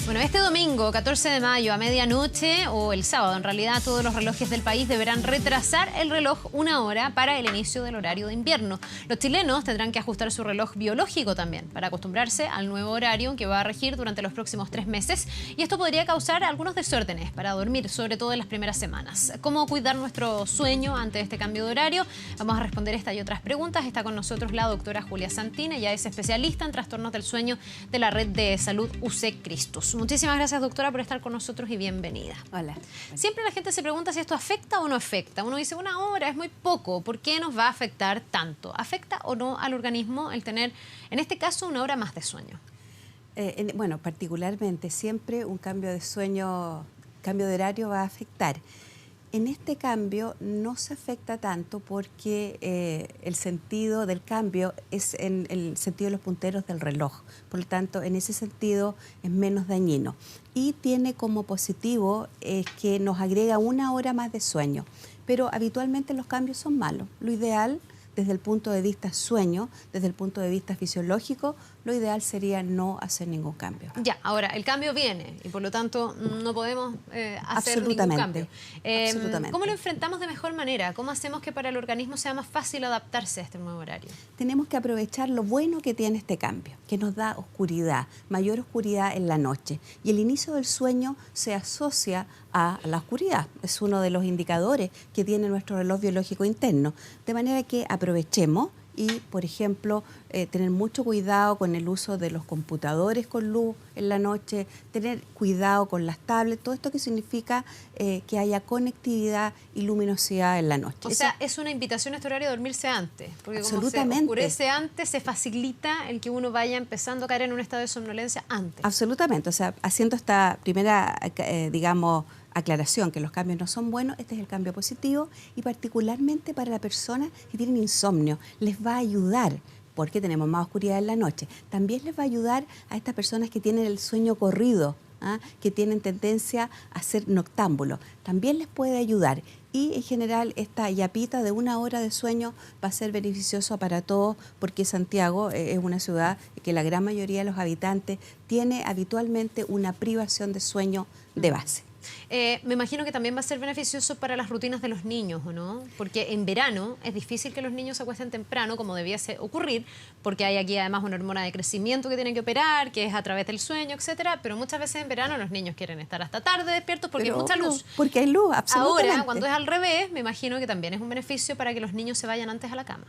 Bueno, este domingo, 14 de mayo, a medianoche, o el sábado, en realidad, todos los relojes del país deberán retrasar el reloj una hora para el inicio del horario de invierno. Los chilenos tendrán que ajustar su reloj biológico también para acostumbrarse al nuevo horario que va a regir durante los próximos 3 meses. Y esto podría causar algunos desórdenes para dormir, sobre todo en las primeras semanas. ¿Cómo cuidar nuestro sueño ante este cambio de horario? Vamos a responder esta y otras preguntas. Está con nosotros la doctora Julia Santina. Ella es especialista en trastornos del sueño de la Red de Salud UC Christus. Muchísimas gracias, doctora, por estar con nosotros y bienvenida. Hola. Siempre la gente se pregunta si esto afecta o no afecta. Uno dice, una hora es muy poco. ¿Por qué nos va a afectar tanto? ¿Afecta o no al organismo el tener, en este caso, una hora más de sueño? Bueno, particularmente siempre un cambio de sueño, cambio de horario va a afectar. En este cambio no se afecta tanto porque el sentido del cambio es en el sentido de los punteros del reloj. Por lo tanto, en ese sentido es menos dañino. Y tiene como positivo que nos agrega una hora más de sueño. Pero habitualmente los cambios son malos. Lo ideal, desde el punto de vista sueño, desde el punto de vista fisiológico, lo ideal sería no hacer ningún cambio. Ya, ahora, el cambio viene y por lo tanto no podemos hacer ningún cambio. Absolutamente. ¿Cómo lo enfrentamos de mejor manera? ¿Cómo hacemos que para el organismo sea más fácil adaptarse a este nuevo horario? Tenemos que aprovechar lo bueno que tiene este cambio, que nos da oscuridad, mayor oscuridad en la noche. Y el inicio del sueño se asocia a la oscuridad. Es uno de los indicadores que tiene nuestro reloj biológico interno. De manera que aprovechemos y, por ejemplo, tener mucho cuidado con el uso de los computadores con luz en la noche, tener cuidado con las tablets, todo esto que significa que haya conectividad y luminosidad en la noche. O sea, es una invitación a este horario a dormirse antes, porque absolutamente. Como se oscurece antes, se facilita el que uno vaya empezando a caer en un estado de somnolencia antes. Absolutamente, o sea, haciendo esta primera, digamos, aclaración que los cambios no son buenos, este es el cambio positivo y particularmente para las personas que tienen insomnio, les va a ayudar porque tenemos más oscuridad en la noche. También les va a ayudar a estas personas que tienen el sueño corrido, que tienen tendencia a ser noctámbulos. También les puede ayudar y en general esta yapita de una hora de sueño va a ser beneficioso para todos porque Santiago es una ciudad que la gran mayoría de los habitantes tiene habitualmente una privación de sueño de base. Me imagino que también va a ser beneficioso para las rutinas de los niños, ¿o no? Porque en verano es difícil que los niños se acuesten temprano, como debiese ocurrir, porque hay aquí además una hormona de crecimiento que tienen que operar, que es a través del sueño, etcétera. Pero muchas veces en verano los niños quieren estar hasta tarde despiertos porque hay mucha luz. Porque hay luz, absolutamente. Ahora, cuando es al revés, me imagino que también es un beneficio para que los niños se vayan antes a la cama.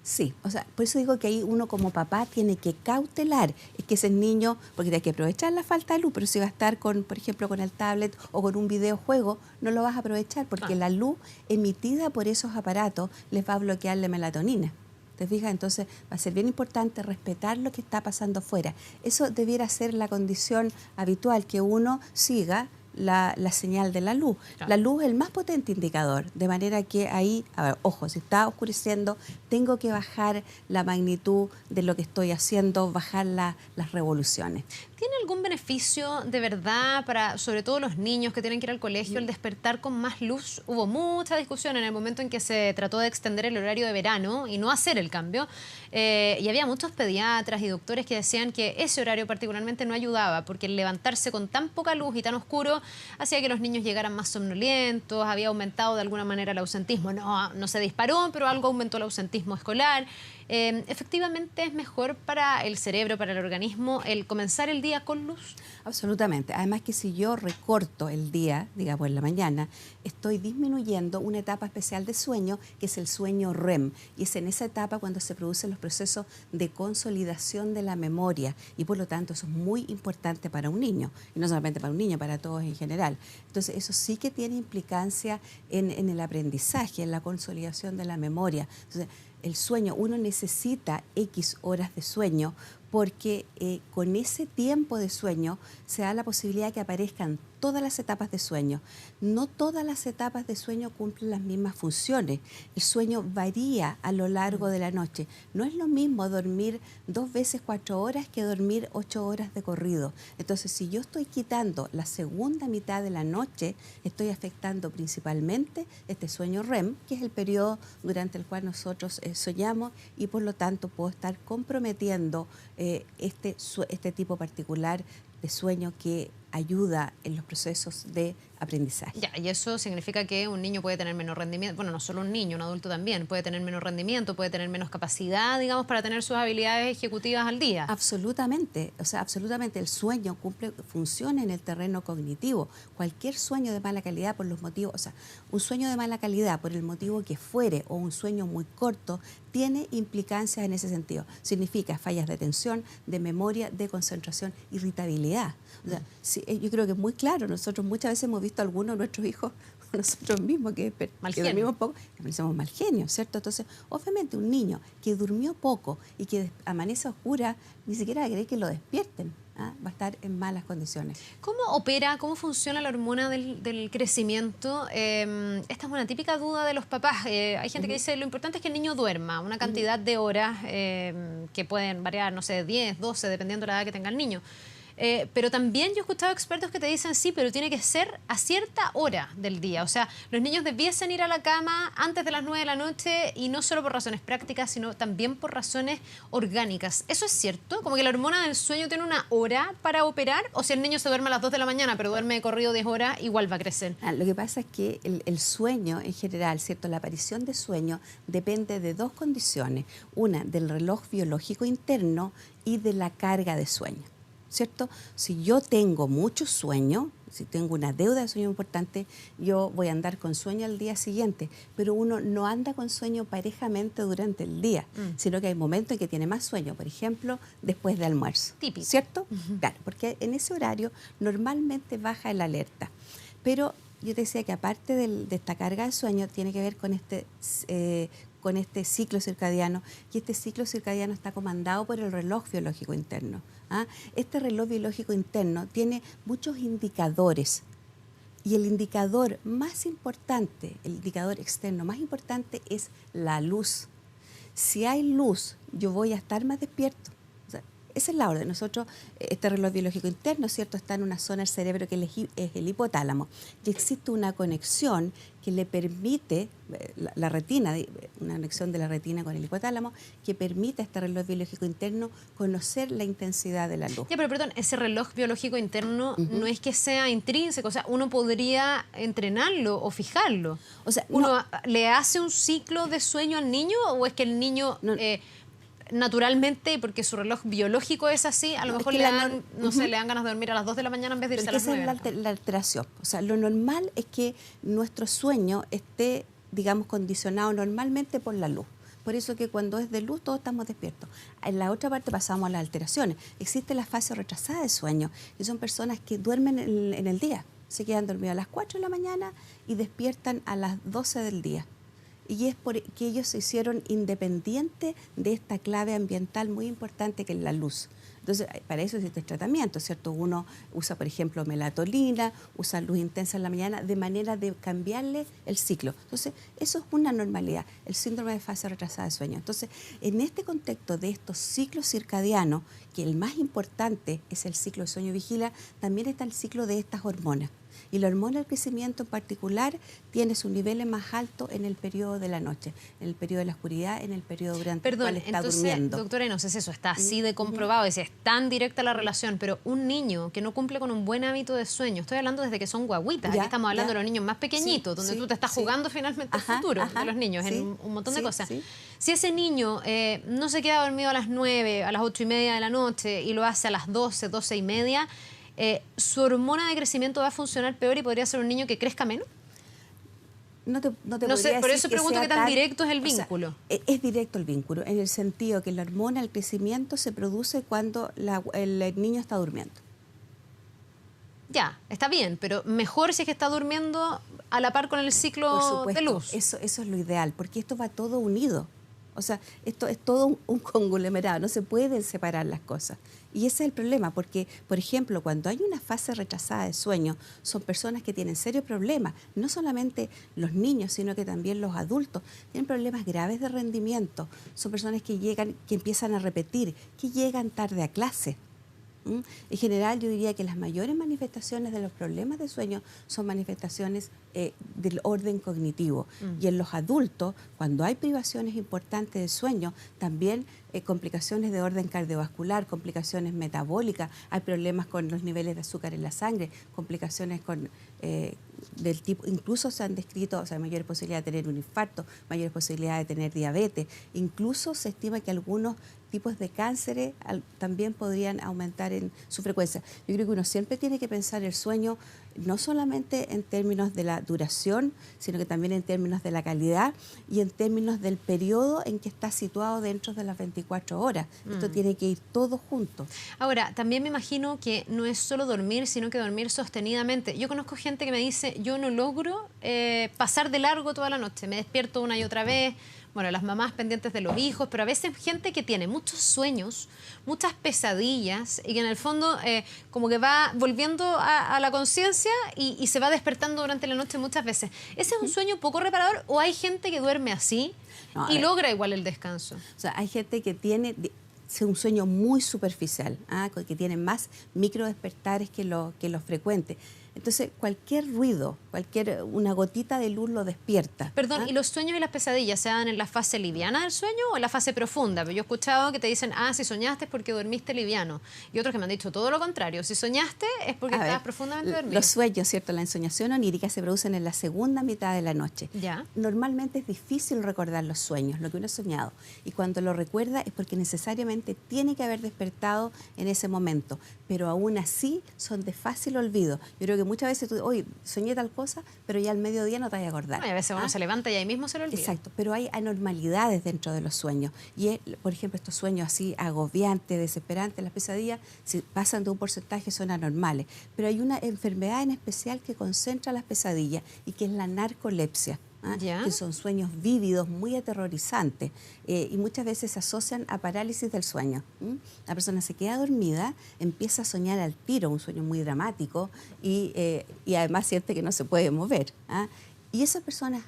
Sí, o sea, por eso digo que ahí uno como papá tiene que cautelar, es que ese niño, porque hay que aprovechar la falta de luz, pero si va a estar con, por ejemplo, con el tablet o con un videojuego, no lo vas a aprovechar porque la luz emitida por esos aparatos les va a bloquear la melatonina. ¿Te fijas? Entonces va a ser bien importante respetar lo que está pasando afuera. Eso debiera ser la condición habitual, que uno siga la señal de la luz. Claro. La luz es el más potente indicador, de manera que ahí, a ver, ojo, si está oscureciendo, tengo que bajar la magnitud de lo que estoy haciendo, bajar las revoluciones. ¿Tiene algún beneficio de verdad para, sobre todo los niños que tienen que ir al colegio, el despertar con más luz? Hubo mucha discusión en el momento en que se trató de extender el horario de verano y no hacer el cambio. Y había muchos pediatras y doctores que decían que ese horario particularmente no ayudaba, porque el levantarse con tan poca luz y tan oscuro hacía que los niños llegaran más somnolientos, había aumentado de alguna manera el ausentismo. No se disparó, pero algo aumentó el ausentismo escolar. ¿Efectivamente es mejor para el cerebro, para el organismo, el comenzar el día con luz? Absolutamente. Además que si yo recorto el día, digamos en la mañana, estoy disminuyendo una etapa especial de sueño, que es el sueño REM. Y es en esa etapa cuando se producen los procesos de consolidación de la memoria. Y por lo tanto eso es muy importante para un niño. Y no solamente para un niño, para todos en general. Entonces eso sí que tiene implicancia en el aprendizaje, en la consolidación de la memoria. Entonces, el sueño, uno necesita X horas de sueño porque con ese tiempo de sueño se da la posibilidad de que aparezcan todas las etapas de sueño. No todas las etapas de sueño cumplen las mismas funciones. El sueño varía a lo largo de la noche. No es lo mismo dormir 2 veces 4 horas que dormir 8 horas de corrido. Entonces, si yo estoy quitando la segunda mitad de la noche, estoy afectando principalmente este sueño REM, que es el periodo durante el cual nosotros soñamos y por lo tanto puedo estar comprometiendo este tipo particular de sueño que ayuda en los procesos de aprendizaje. Ya, y eso significa que un niño puede tener menos rendimiento, bueno, no solo un niño, un adulto también, puede tener menos rendimiento, puede tener menos capacidad, digamos, para tener sus habilidades ejecutivas al día. Absolutamente, o sea, absolutamente el sueño funciona en el terreno cognitivo. Cualquier sueño de mala calidad por los motivos, o sea, un sueño de mala calidad por el motivo que fuere o un sueño muy corto tiene implicancias en ese sentido. Significa fallas de atención, de memoria, de concentración, irritabilidad. O sea, yo creo que es muy claro, nosotros muchas veces hemos visto a algunos de nuestros hijos, nosotros mismos, que dormimos poco, que parecemos mal genio, ¿cierto? Entonces, obviamente un niño que durmió poco y que amanece a oscura, ni siquiera va a querer que lo despierten, va a estar en malas condiciones. ¿Cómo opera, cómo funciona la hormona del crecimiento? Esta es una típica duda de los papás. Hay gente que dice, lo importante es que el niño duerma una cantidad de horas que pueden variar, no sé, 10, 12, dependiendo de la edad que tenga el niño. Pero también yo he escuchado expertos que te dicen sí, pero tiene que ser a cierta hora del día. O sea, los niños debiesen ir a la cama antes de las 9 de la noche y no solo por razones prácticas, sino también por razones orgánicas. ¿Eso es cierto? ¿Como que la hormona del sueño tiene una hora para operar? ¿O si el niño se duerme a las 2 de la mañana, pero duerme de corrido 10 horas, igual va a crecer? Lo que pasa es que el sueño en general, ¿cierto? La aparición de sueño depende de dos condiciones. Una, del reloj biológico interno y de la carga de sueño, ¿cierto? Si yo tengo mucho sueño, si tengo una deuda de sueño importante, yo voy a andar con sueño al día siguiente, pero uno no anda con sueño parejamente durante el día, sino que hay momentos en que tiene más sueño, por ejemplo, después de almuerzo. Típico. ¿Cierto? Claro, porque en ese horario normalmente baja el alerta. Pero yo te decía que aparte de esta carga de sueño, tiene que ver con este ciclo circadiano, y este ciclo circadiano está comandado por el reloj biológico interno. Este reloj biológico interno tiene muchos indicadores, y el indicador más importante, el indicador externo más importante es la luz. Si hay luz, yo voy a estar más despierto. O sea, esa es la orden. Nosotros, este reloj biológico interno, ¿cierto?, está en una zona del cerebro que es el hipotálamo, y existe una conexión que le permite, la retina, una conexión de la retina con el hipotálamo, que permite a este reloj biológico interno conocer la intensidad de la luz. Ya, pero perdón, ese reloj biológico interno no es que sea intrínseco, o sea, uno podría entrenarlo o fijarlo. O sea, ¿Uno le hace un ciclo de sueño al niño o es que el niño... naturalmente, porque su reloj biológico es así, a lo mejor le dan ganas de dormir a las 2 de la mañana en vez de irse a las 9. Esa es la alteración. O sea, lo normal es que nuestro sueño esté, digamos, condicionado normalmente por la luz. Por eso que cuando es de luz todos estamos despiertos. En la otra parte pasamos a las alteraciones. Existe la fase retrasada de sueño, y son personas que duermen en el día. Se quedan dormidos a las 4 de la mañana y despiertan a las 12 del día. Y es porque ellos se hicieron independientes de esta clave ambiental muy importante que es la luz. Entonces, para eso existe el tratamiento, ¿cierto? Uno usa, por ejemplo, melatonina, usa luz intensa en la mañana, de manera de cambiarle el ciclo. Entonces, eso es una normalidad, el síndrome de fase retrasada de sueño. Entonces, en este contexto de estos ciclos circadianos, que el más importante es el ciclo de sueño-vigilia, también está el ciclo de estas hormonas. Y la hormona del crecimiento en particular tiene sus niveles más altos en el periodo de la noche, en el periodo de la oscuridad, en el periodo durante el cual está durmiendo. Doctora, no sé si eso está así de comprobado, es tan directa la relación, pero un niño que no cumple con un buen hábito de sueño, estoy hablando desde que son guaguitas, aquí estamos hablando de los niños más pequeñitos, donde tú te estás jugando finalmente el futuro de los niños, en un montón de cosas. Si ese niño no se queda dormido a las 9, a las 8:30 de la noche y lo hace a las 12, 12:30, ¿su hormona de crecimiento va a funcionar peor y podría ser un niño que crezca menos? No sé, por eso pregunto qué tan directo es el vínculo. O sea, es directo el vínculo, en el sentido que la hormona del crecimiento se produce cuando el niño está durmiendo. Ya, está bien, pero mejor si es que está durmiendo a la par con el ciclo de luz. Eso es lo ideal, porque esto va todo unido. O sea, esto es todo un conglomerado, no se pueden separar las cosas. Y ese es el problema, porque, por ejemplo, cuando hay una fase retrasada de sueño, son personas que tienen serios problemas, no solamente los niños, sino que también los adultos, tienen problemas graves de rendimiento. Son personas que empiezan a repetir, que llegan tarde a clase. En general, yo diría que las mayores manifestaciones de los problemas de sueño son manifestaciones del orden cognitivo. Y en los adultos, cuando hay privaciones importantes de sueño, también complicaciones de orden cardiovascular, complicaciones metabólicas, hay problemas con los niveles de azúcar en la sangre, complicaciones con del tipo, incluso se han descrito, o sea, mayor posibilidad de tener un infarto, mayor posibilidad de tener diabetes, incluso se estima que algunos tipos de cánceres también podrían aumentar en su frecuencia. Yo creo que uno siempre tiene que pensar el sueño no solamente en términos de la duración, sino que también en términos de la calidad y en términos del periodo en que está situado dentro de las 24 horas. Esto tiene que ir todo junto. Ahora, también me imagino que no es solo dormir, sino que dormir sostenidamente. Yo conozco gente que me dice, yo no logro pasar de largo toda la noche, me despierto una y otra vez. Bueno, las mamás pendientes de los hijos, pero a veces gente que tiene muchos sueños, muchas pesadillas y que en el fondo como que va volviendo a la conciencia y se va despertando durante la noche muchas veces. ¿Ese es un sueño poco reparador o hay gente que duerme así y logra igual el descanso? O sea, hay gente que tiene un sueño muy superficial, que tiene más micro despertares que los frecuentes. Entonces, cualquier ruido, una gotita de luz lo despierta. Perdón, ¿y los sueños y las pesadillas se dan en la fase liviana del sueño o en la fase profunda? Pero yo he escuchado que te dicen, si soñaste es porque dormiste liviano. Y otros que me han dicho todo lo contrario. Si soñaste es porque estabas profundamente dormido. Los sueños, ¿cierto? La ensoñación onírica se producen en la segunda mitad de la noche. ¿Ya? Normalmente es difícil recordar los sueños, lo que uno ha soñado. Y cuando lo recuerda es porque necesariamente tiene que haber despertado en ese momento. Pero aún así son de fácil olvido. Yo creo que muchas veces tú, oye, soñé tal cosa, pero ya al mediodía no te vas a acordar. Y a veces uno se levanta y ahí mismo se lo olvida. Exacto, pero hay anormalidades dentro de los sueños. Y, por ejemplo, estos sueños así agobiantes, desesperantes, las pesadillas, si pasan de un porcentaje son anormales. Pero hay una enfermedad en especial que concentra las pesadillas y que es la narcolepsia. Que son sueños vívidos, muy aterrorizantes, y muchas veces se asocian a parálisis del sueño. La persona se queda dormida, empieza a soñar al tiro, un sueño muy dramático, y además siente que no se puede mover. Y esas personas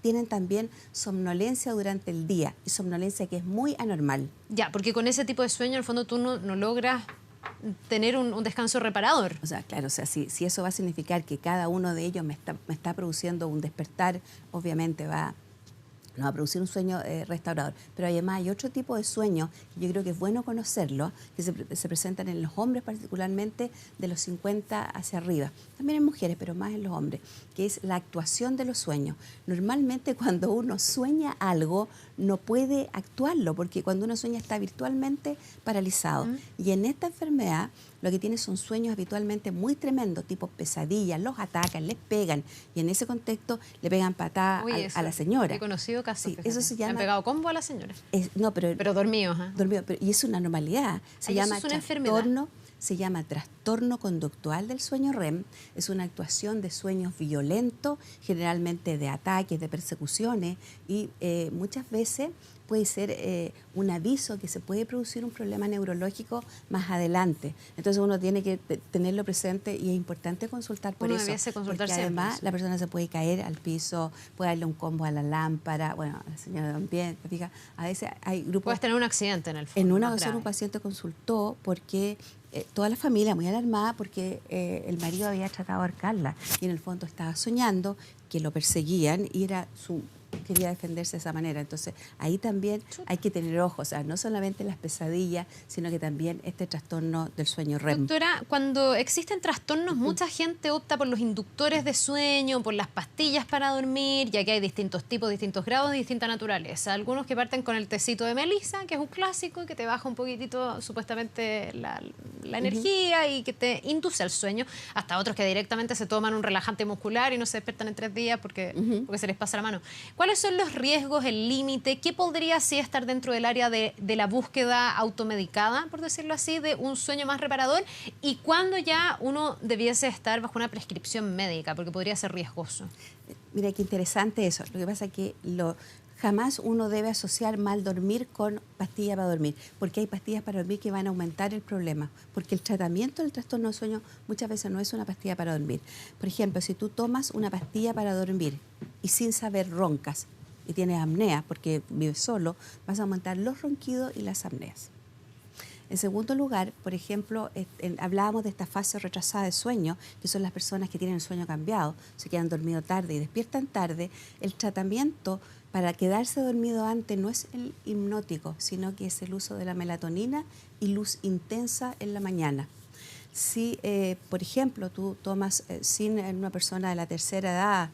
tienen también somnolencia durante el día, y somnolencia que es muy anormal. Ya, porque con ese tipo de sueño, en el fondo, tú no logras tener un descanso reparador. O sea, claro, o sea, si eso va a significar que cada uno de ellos me está produciendo un despertar, obviamente no va a producir un sueño restaurador. Pero además hay otro tipo de sueños, que yo creo que es bueno conocerlo, que se presentan en los hombres particularmente de los 50 hacia arriba. También en mujeres, pero más en los hombres, que es la actuación de los sueños. Normalmente cuando uno sueña algo, no puede actuarlo, porque cuando uno sueña está virtualmente paralizado. Y en esta enfermedad lo que tiene son sueños habitualmente muy tremendos, tipo pesadillas, los atacan, les pegan, y en ese contexto le pegan patada a la señora. He conocido casos. Sí, eso se llama... Han pegado combo a la señora. Pero dormidos. Y es una normalidad. Se llama trastorno. Se llama trastorno conductual del sueño REM. Es una actuación de sueños violentos, generalmente de ataques, de persecuciones, y muchas veces puede ser un aviso que se puede producir un problema neurológico más adelante. Entonces uno tiene que tenerlo presente y es importante consultar por eso. Porque además la persona se puede caer al piso, puede darle un combo a la lámpara, bueno, a la señora también, te fijas, a veces hay grupos... Puedes tener un accidente en el fondo. En una ocasión un paciente consultó porque toda la familia muy alarmada porque el marido había tratado de ahorcarla y en el fondo estaba soñando que lo perseguían y quería defenderse de esa manera. Entonces, ahí también hay que tener ojos, o sea, no solamente las pesadillas, sino que también este trastorno del sueño REM. Doctora, cuando existen trastornos, mucha gente opta por los inductores de sueño, por las pastillas para dormir, ya que hay distintos tipos, distintos grados y distinta naturaleza. Algunos que parten con el tecito de melisa, que es un clásico, que te baja un poquitito, supuestamente, la energía y que te induce al sueño, hasta otros que directamente se toman un relajante muscular y no se despiertan en 3 días porque se les pasa la mano. ¿Cuáles son los riesgos, el límite? ¿Qué podría así estar dentro del área de la búsqueda automedicada, por decirlo así, de un sueño más reparador? ¿Y cuándo ya uno debiese estar bajo una prescripción médica? Porque podría ser riesgoso. Mira, qué interesante eso. Lo que pasa es que jamás uno debe asociar mal dormir con pastillas para dormir, porque hay pastillas para dormir que van a aumentar el problema, porque el tratamiento del trastorno de sueño muchas veces no es una pastilla para dormir. Por ejemplo, si tú tomas una pastilla para dormir y sin saber roncas y tienes apnea porque vives solo, vas a aumentar los ronquidos y las apneas. En segundo lugar, por ejemplo, hablábamos de esta fase retrasada de sueño, que son las personas que tienen el sueño cambiado, se quedan dormidos tarde y despiertan tarde. El tratamiento para quedarse dormido antes no es el hipnótico, sino que es el uso de la melatonina y luz intensa en la mañana. Si, por ejemplo, tú tomas en una persona de la tercera edad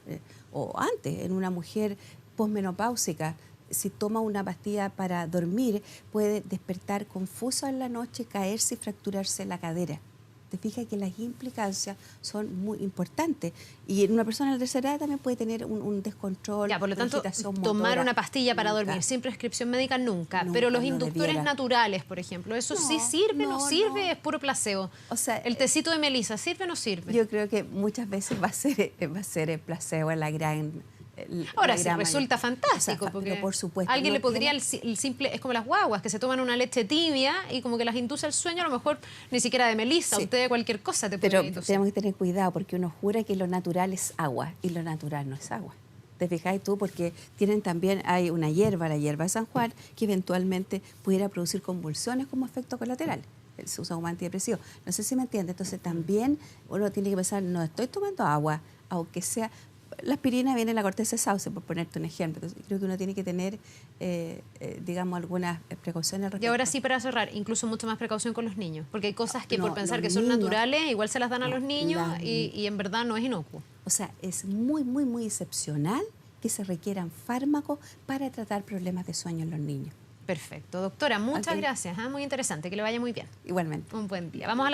o antes, en una mujer posmenopáusica, si toma una pastilla para dormir, puede despertar confusa en la noche, caerse y fracturarse la cadera. Te fijas que las implicancias son muy importantes. Y en una persona de la tercera edad también puede tener un descontrol, ya, por lo tanto, tomar una pastilla para dormir sin prescripción médica nunca. Pero los inductores naturales, por ejemplo, ¿eso sí sirve, no sirve? ¿Es puro placebo? O sea, ¿el tecito de melisa sirve o no sirve? Yo creo que muchas veces va a ser el placebo en la gran... Ahora sí, resulta fantástico, o sea, porque por supuesto, alguien le podría el simple, es como las guaguas que se toman una leche tibia y como que las induce al sueño, a lo mejor ni siquiera de melisa, usted de cualquier cosa te puede inducir. Tenemos que tener cuidado porque uno jura que lo natural es agua y lo natural no es agua. ¿Te fijáis tú? Porque hay una hierba, la hierba de San Juan, que eventualmente pudiera producir convulsiones como efecto colateral. Se usa como antidepresivo. No sé si me entiende. Entonces también uno tiene que pensar, no estoy tomando agua, aunque sea... La aspirina viene en la corteza de sauce, por ponerte un ejemplo. Entonces, creo que uno tiene que tener, digamos, algunas precauciones al respecto. Y ahora sí, para cerrar, incluso mucho más precaución con los niños, porque hay cosas que por pensar que son naturales, igual se las dan a los niños y en verdad no es inocuo. O sea, es muy, muy, muy excepcional que se requieran fármacos para tratar problemas de sueño en los niños. Perfecto. Doctora, muchas gracias. Muy interesante. Que le vaya muy bien. Igualmente. Un buen día. Vamos a